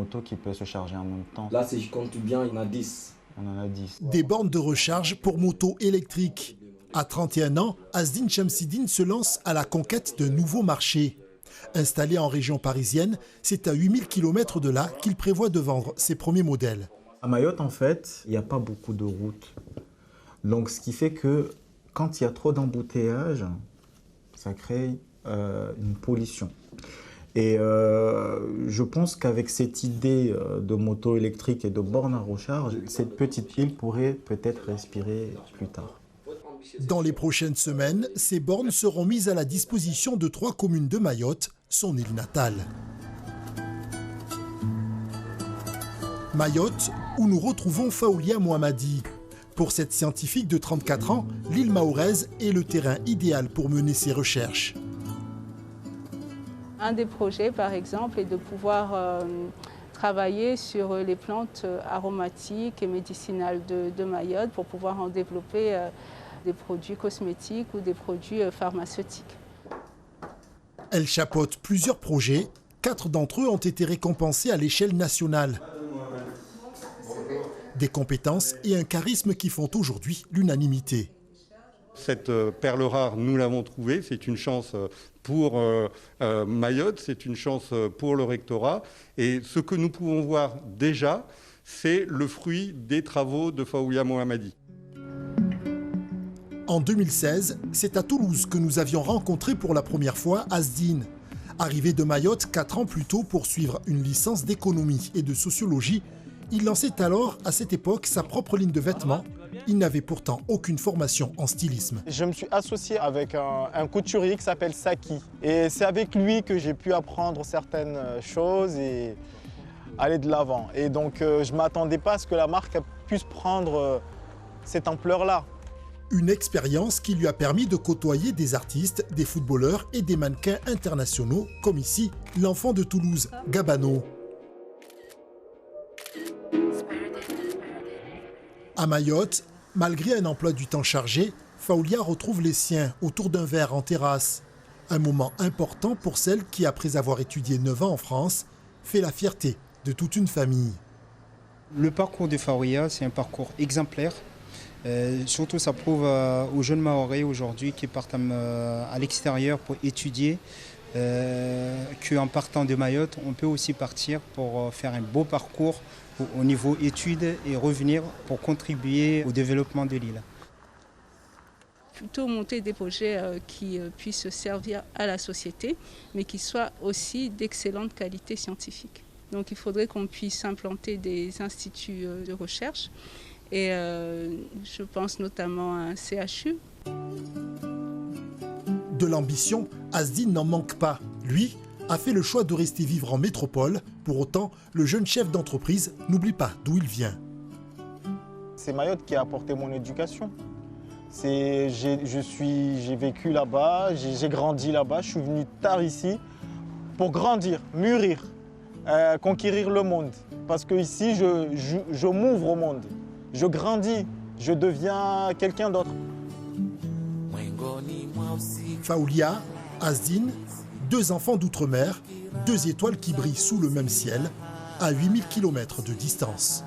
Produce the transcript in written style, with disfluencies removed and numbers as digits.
moto qui peut se charger en même temps. Là, si je compte bien, il y en a 10. On en a 10. Des bornes de recharge pour motos électriques. À 31 ans, Azdine Chamsidine se lance à la conquête de nouveaux marchés. Installé en région parisienne, c'est à 8000 km de là qu'il prévoit de vendre ses premiers modèles. À Mayotte, en fait, il n'y a pas beaucoup de routes. Donc, ce qui fait que quand il y a trop d'embouteillages, ça crée une pollution. Et je pense qu'avec cette idée de moto électrique et de bornes à recharge, cette petite île pourrait peut-être respirer plus tard. Dans les prochaines semaines, ces bornes seront mises à la disposition de 3 communes de Mayotte, son île natale. Mayotte, où nous retrouvons Faoulia Mohammadi. Pour cette scientifique de 34 ans, l'île mahoraise est le terrain idéal pour mener ses recherches. Un des projets, par exemple, est de pouvoir travailler sur les plantes aromatiques et médicinales de Mayotte pour pouvoir en développer des produits cosmétiques ou des produits pharmaceutiques. Elle chapeaute plusieurs projets. 4 d'entre eux ont été récompensés à l'échelle nationale. Des compétences et un charisme qui font aujourd'hui l'unanimité. Cette perle rare, nous l'avons trouvée. C'est une chance pour Mayotte, c'est une chance pour le rectorat. Et ce que nous pouvons voir déjà, c'est le fruit des travaux de Faoulia Mohammadi. En 2016, c'est à Toulouse que nous avions rencontré pour la première fois Azdine. Arrivé de Mayotte 4 ans plus tôt pour suivre une licence d'économie et de sociologie, il lançait alors, à cette époque, sa propre ligne de vêtements. Il n'avait pourtant aucune formation en stylisme. Je me suis associé avec un couturier qui s'appelle Saki. Et c'est avec lui que j'ai pu apprendre certaines choses et aller de l'avant. Et donc, je ne m'attendais pas à ce que la marque puisse prendre cette ampleur-là. Une expérience qui lui a permis de côtoyer des artistes, des footballeurs et des mannequins internationaux, comme ici, l'enfant de Toulouse, Gabano. À Mayotte, malgré un emploi du temps chargé, Faoulia retrouve les siens autour d'un verre en terrasse. Un moment important pour celle qui, après avoir étudié 9 ans en France, fait la fierté de toute une famille. Le parcours de Faoulia, c'est un parcours exemplaire. Surtout, ça prouve aux jeunes Mahorais aujourd'hui qui partent à l'extérieur pour étudier qu'en partant de Mayotte, on peut aussi partir pour faire un beau parcours au niveau études et revenir pour contribuer au développement de l'île. Plutôt monter des projets qui puissent servir à la société, mais qui soient aussi d'excellente qualité scientifique. Donc il faudrait qu'on puisse implanter des instituts de recherche. Et je pense notamment à un CHU. De l'ambition, Azdine n'en manque pas. Lui a fait le choix de rester vivre en métropole. Pour autant, le jeune chef d'entreprise n'oublie pas d'où il vient. C'est Mayotte qui a apporté mon éducation. J'ai vécu là-bas, j'ai grandi là-bas, je suis venu tard ici pour grandir, mûrir, conquérir le monde. Parce qu'ici, je m'ouvre au monde. Je grandis, je deviens quelqu'un d'autre. Faoulia, Azdine, 2 enfants d'outre-mer, 2 étoiles qui brillent sous le même ciel, à 8000 km de distance.